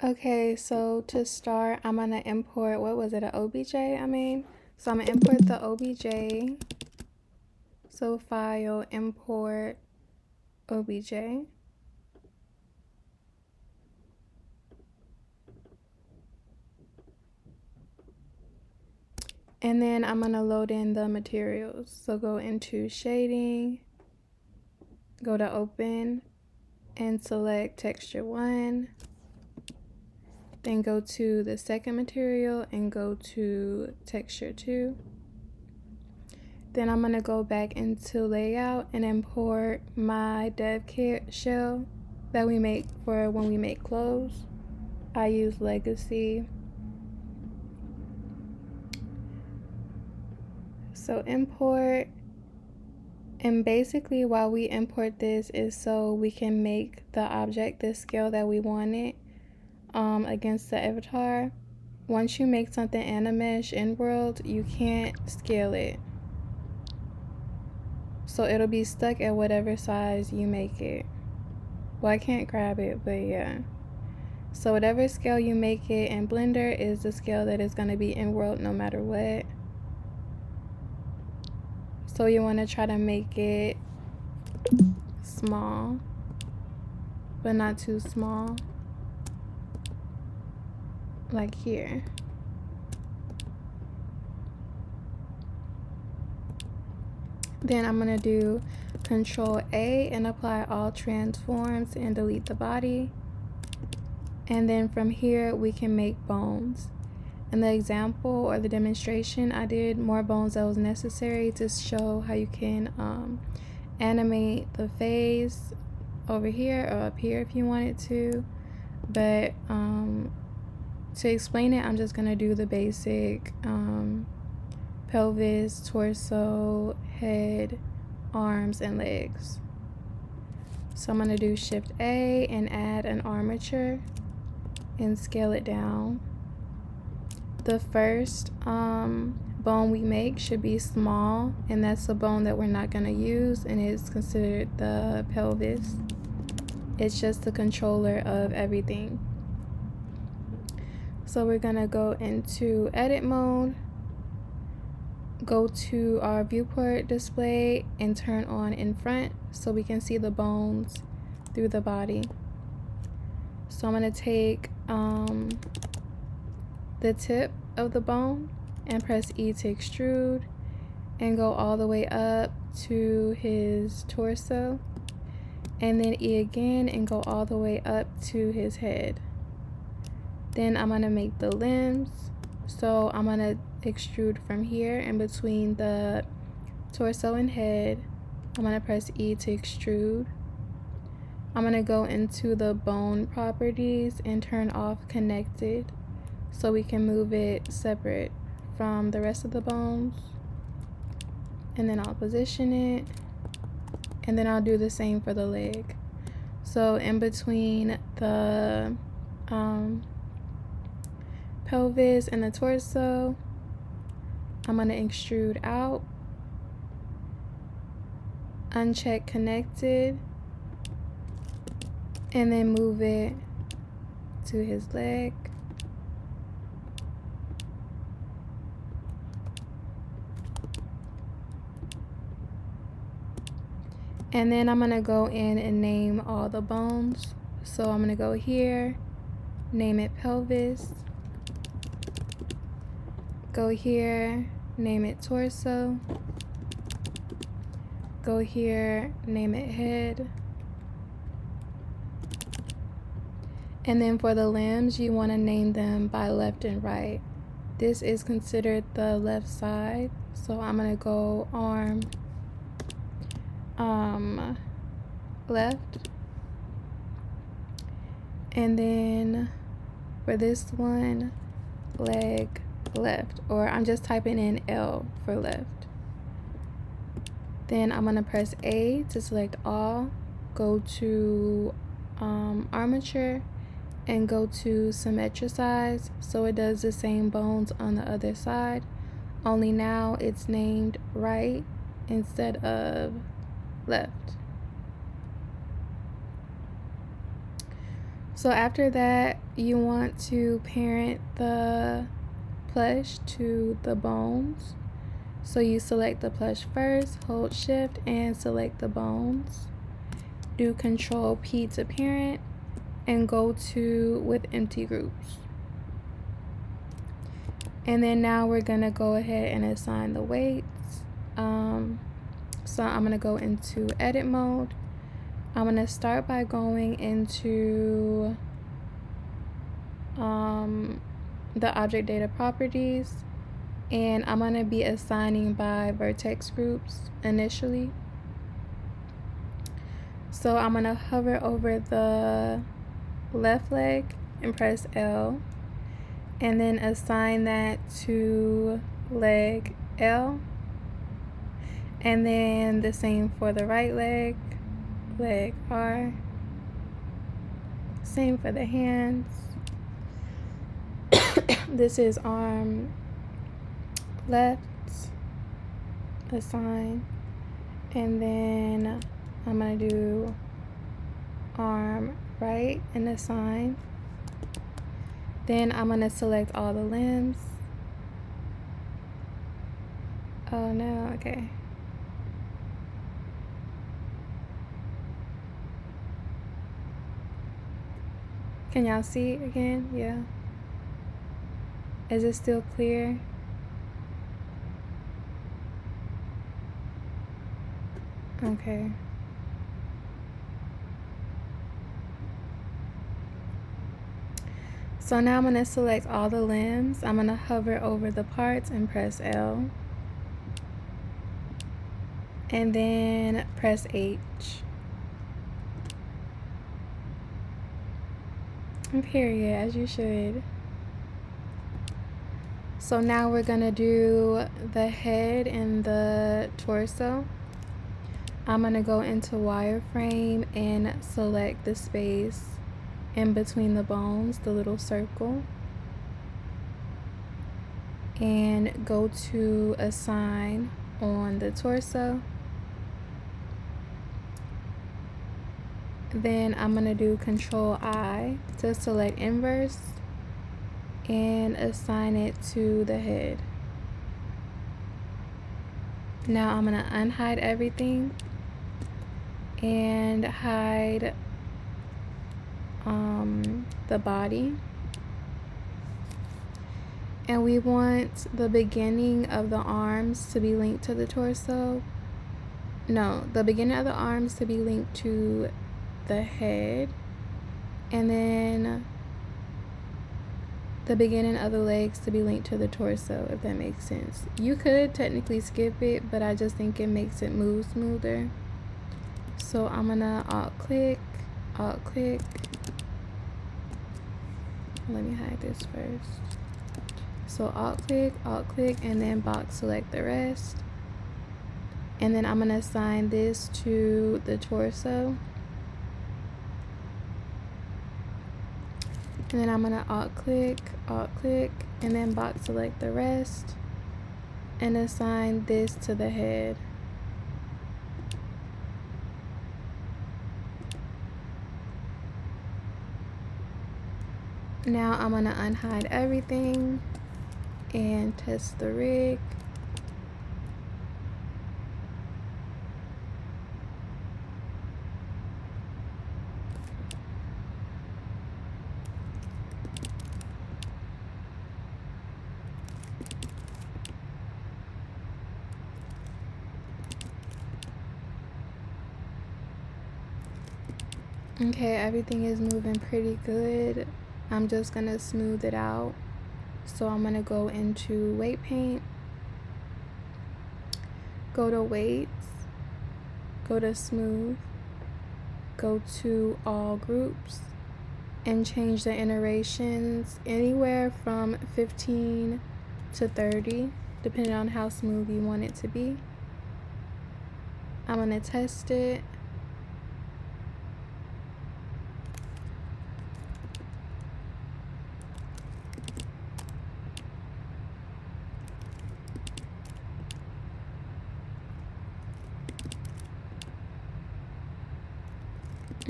Okay, so to start, I'm gonna import, what was it, an OBJ, So I'm gonna import the OBJ. So file, import OBJ. And then I'm gonna load in the materials. So go into shading, go to open, and select texture 1. Then go to the second material and go to texture 2. Then I'm gonna go back into layout and import my dev kit shell that we make for when we make clothes. I use legacy. So import, and basically while we import this is so we can make the object the scale that we want it against the avatar. Once you make something Animesh in world, you can't scale it. So it'll be stuck at whatever size you make it. Well, I can't grab it, but yeah. So whatever scale you make it in Blender is the scale that is going to be in world no matter what. So you want to try to make it small, but not too small. Like here. Then I'm going to do Control A and apply all transforms and delete the body. And then from here we can make bones. In the example or the demonstration, I did more bones that was necessary to show how you can animate the face over here or up here if you wanted to. But to explain it, I'm just going to do the basic pelvis, torso, head, arms, and legs. So I'm going to do Shift A and add an armature and scale it down. The first bone we make should be small, and that's the bone that we're not going to use, and it's considered the pelvis. It's just the controller of everything. So we're going to go into edit mode, go to our viewport display, and turn on in front so we can see the bones through the body. So I'm going to take the tip of the bone and press E to extrude and go all the way up to his torso, and then E again and go all the way up to his head. Then I'm going to make the limbs. So I'm going to extrude from here in between the torso and head. I'm going to press E to extrude. I'm going to go into the bone properties and turn off connected so we can move it separate from the rest of the bones. And then I'll position it, and then I'll do the same for the leg. So in between the pelvis and the torso, I'm going to extrude out, uncheck connected, and then move it to his leg. And then I'm going to go in and name all the bones. So I'm going to go here, name it pelvis. Go here, name it torso. Go here, name it head. And then for the limbs, you want to name them by left and right. This is considered the left side. So I'm going to go arm, left. And then for this one, leg, left. Or I'm just typing in L for left. Then I'm going to press A to select all. Go to armature and go to symmetricize so it does the same bones on the other side, only now it's named right instead of left. So after that, you want to parent the plush to the bones. So you select the plush first, hold shift and select the bones. Do Control P to parent and go to with empty groups. And then now we're gonna go ahead and assign the weights. So I'm gonna go into edit mode. I'm gonna start by going into the object data properties, and I'm gonna be assigning by vertex groups initially. So I'm gonna hover over the left leg and press L, and then assign that to leg L, and then the same for the right leg, leg R, same for the hands. This is arm left, assign, and then I'm gonna do arm right and assign. Then I'm gonna select all the limbs. Oh no, okay. Can y'all see again? Yeah. Is it still clear? Okay. So now I'm going to select all the limbs. I'm going to hover over the parts and press L. And then press H. And period, as you should. So now we're going to do the head and the torso. I'm going to go into wireframe and select the space in between the bones, the little circle, and go to assign on the torso. Then I'm going to do Control I to select inverse and assign it to the head. Now I'm going to unhide everything and hide the body. And we want the beginning of the arms to be linked to the torso. No, the beginning of the arms to be linked to the head, and then the beginning of the legs to be linked to the torso, if that makes sense. You could technically skip it, but I just think it makes it move smoother. So I'm gonna alt click. Let me hide this first. So alt click, and then box select the rest. And then I'm gonna assign this to the torso. And then I'm gonna alt click, and then box select the rest and assign this to the head. Now I'm gonna unhide everything and test the rig. Okay, everything is moving pretty good. I'm just gonna smooth it out. So I'm gonna go into weight paint, go to weights, go to smooth, go to all groups, and change the iterations anywhere from 15 to 30, depending on how smooth you want it to be. I'm gonna test it.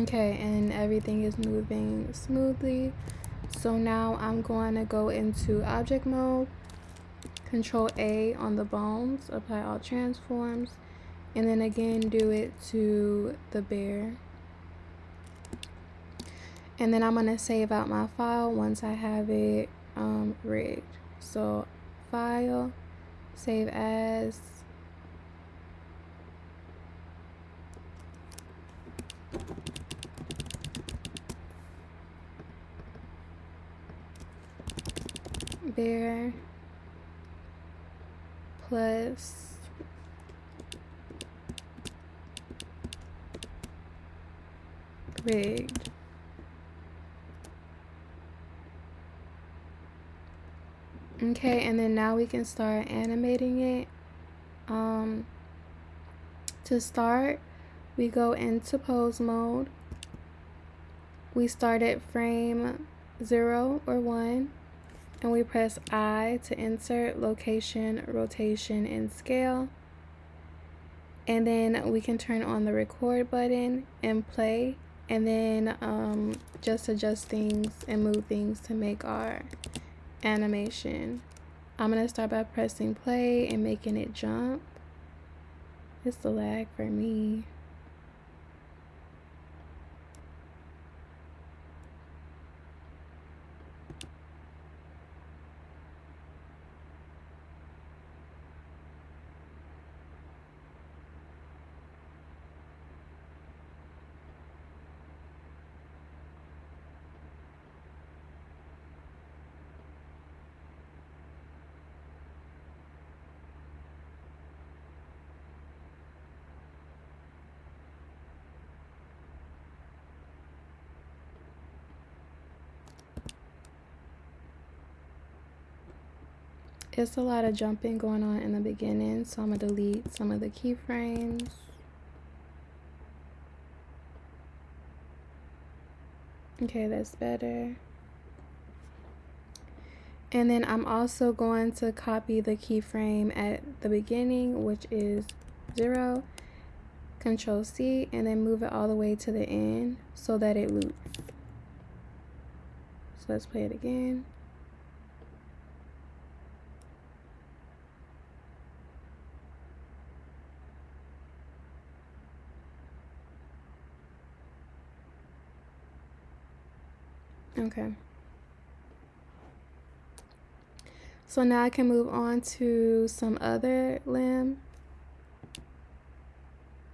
Okay, and everything is moving smoothly. So now I'm going to go into object mode, Control A on the bones, apply all transforms, and then again do it to the bear. And then I'm going to save out my file once I have it rigged. So file, save as, bear plus rigged. Okay, and then now we can start animating it. To start, we go into pose mode. We start at frame 0 or 1, and we press I to insert location, rotation, and scale. And then we can turn on the record button and play, and then just adjust things and move things to make our animation. I'm going to start by pressing play and making it jump. It's the lag for me. It's a lot of jumping going on in the beginning, so I'm going to delete some of the keyframes. Okay, that's better. And then I'm also going to copy the keyframe at the beginning, which is 0, Control C, and then move it all the way to the end so that it loops. So let's play it again. Okay. So now I can move on to some other limb.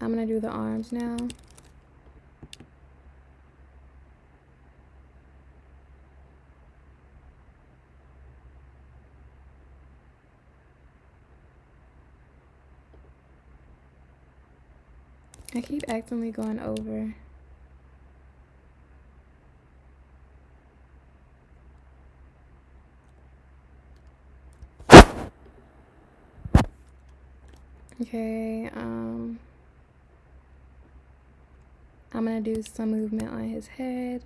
I'm going to do the arms now. I keep accidentally going over. Okay, I'm gonna do some movement on his head.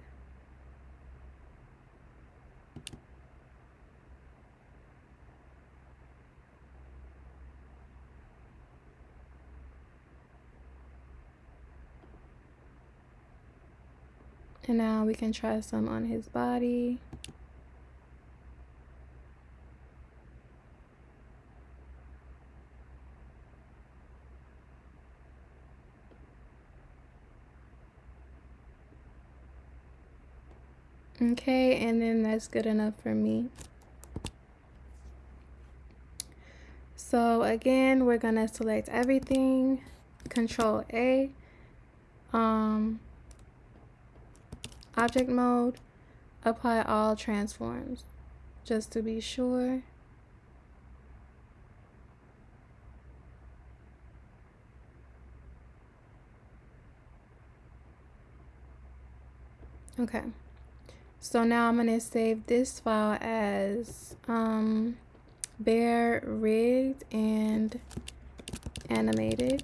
And now we can try some on his body. Okay, and then that's good enough for me. So again, we're gonna select everything, Control A, object mode, apply all transforms, just to be sure. Okay, so now I'm gonna save this file as bear rigged and animated.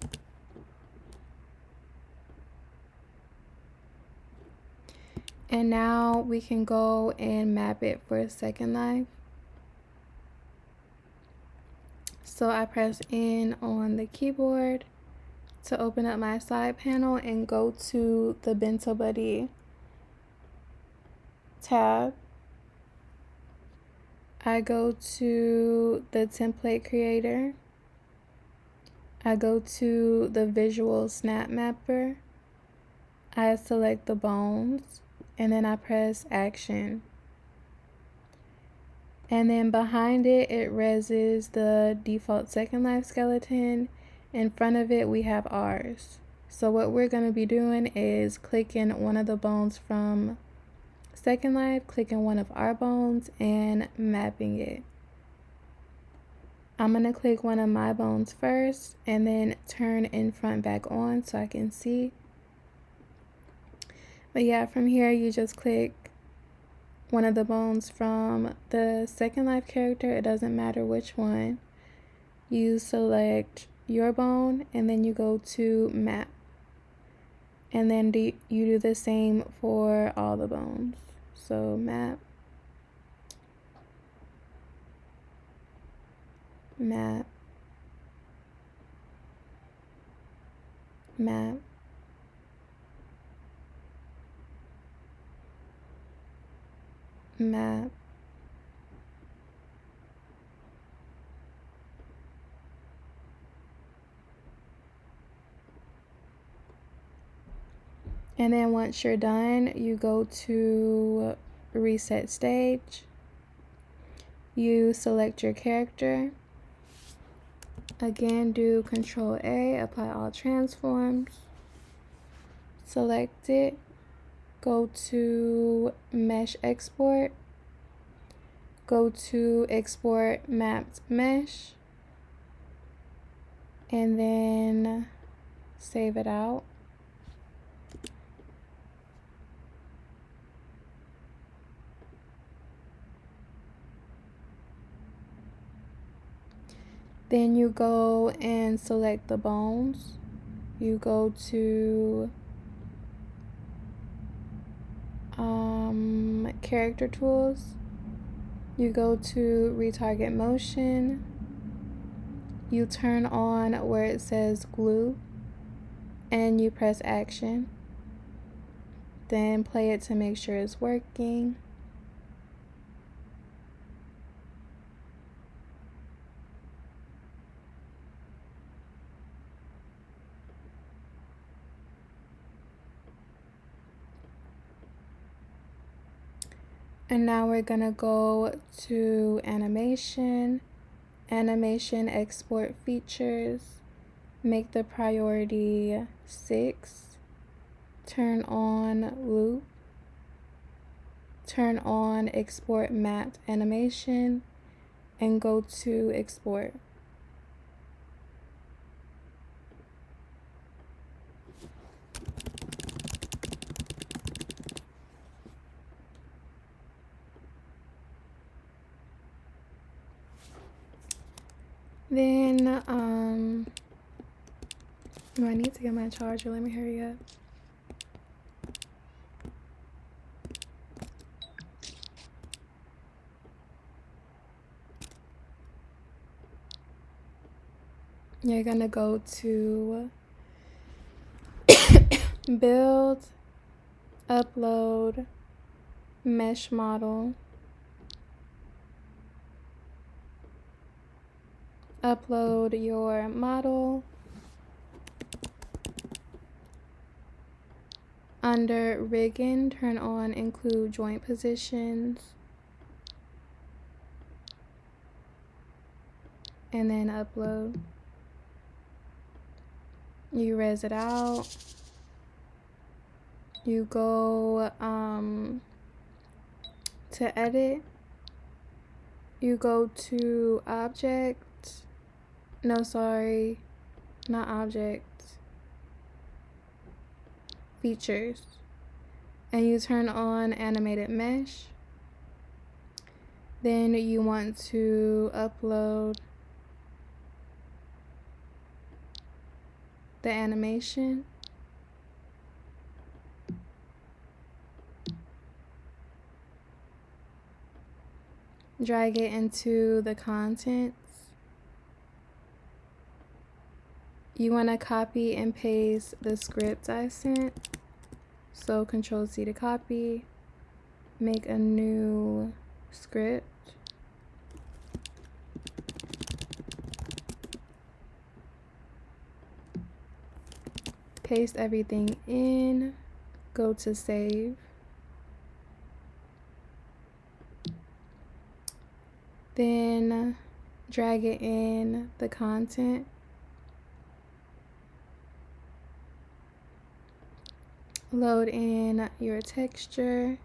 And now we can go and map it for Secondlife. So I press N on the keyboard to open up my side panel and go to the Bento Buddy tab. I go to the template creator. I go to the visual snap mapper. I select the bones and then I press action. And then behind it, it reses the default Secondlife skeleton. In front of it, we have ours. So what we're going to be doing is clicking one of the bones from Secondlife, clicking one of our bones, and mapping it. I'm going to click one of my bones first and then turn in front back on so I can see. But yeah, from here you just click one of the bones from the Secondlife character. It doesn't matter which one. You select your bone and then you go to map. And then you do the same for all the bones. So map, map, map, map, and then once you're done, you go to reset stage. You select your character. Again, do Control A, apply all transforms. Select it. Go to mesh export. Go to export mapped mesh. And then save it out. Then you go and select the bones. You go to character tools. You go to retarget motion. You turn on where it says glue and you press action. Then play it to make sure it's working. And now we're gonna go to animation, animation export features, make the priority 6, turn on loop, turn on export mapped animation, and go to export. Then, I need to get my charger. Let me hurry up. You're gonna go to build, upload, mesh model, upload your model. Under rigging, turn on include joint positions, and then upload. You res it out. You go to edit. You go to object. No, sorry, not object. Features. And you turn on animated mesh. Then you want to upload the animation. Drag it into the contents. You want to copy and paste the script I sent. So Control C to copy, make a new script. Paste everything in, go to save. Then drag it in the content. Load in your texture.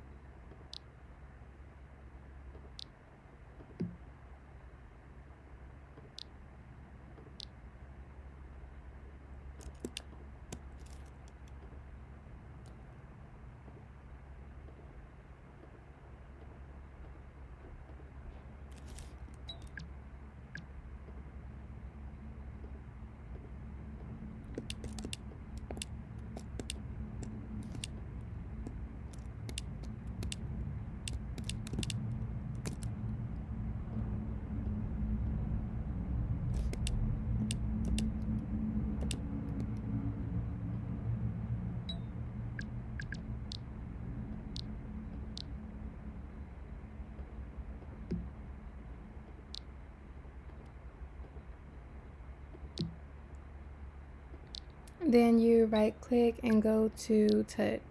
Then you right click and go to touch.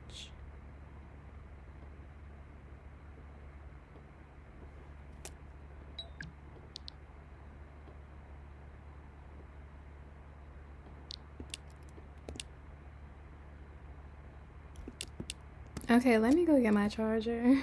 Okay, let me go get my charger.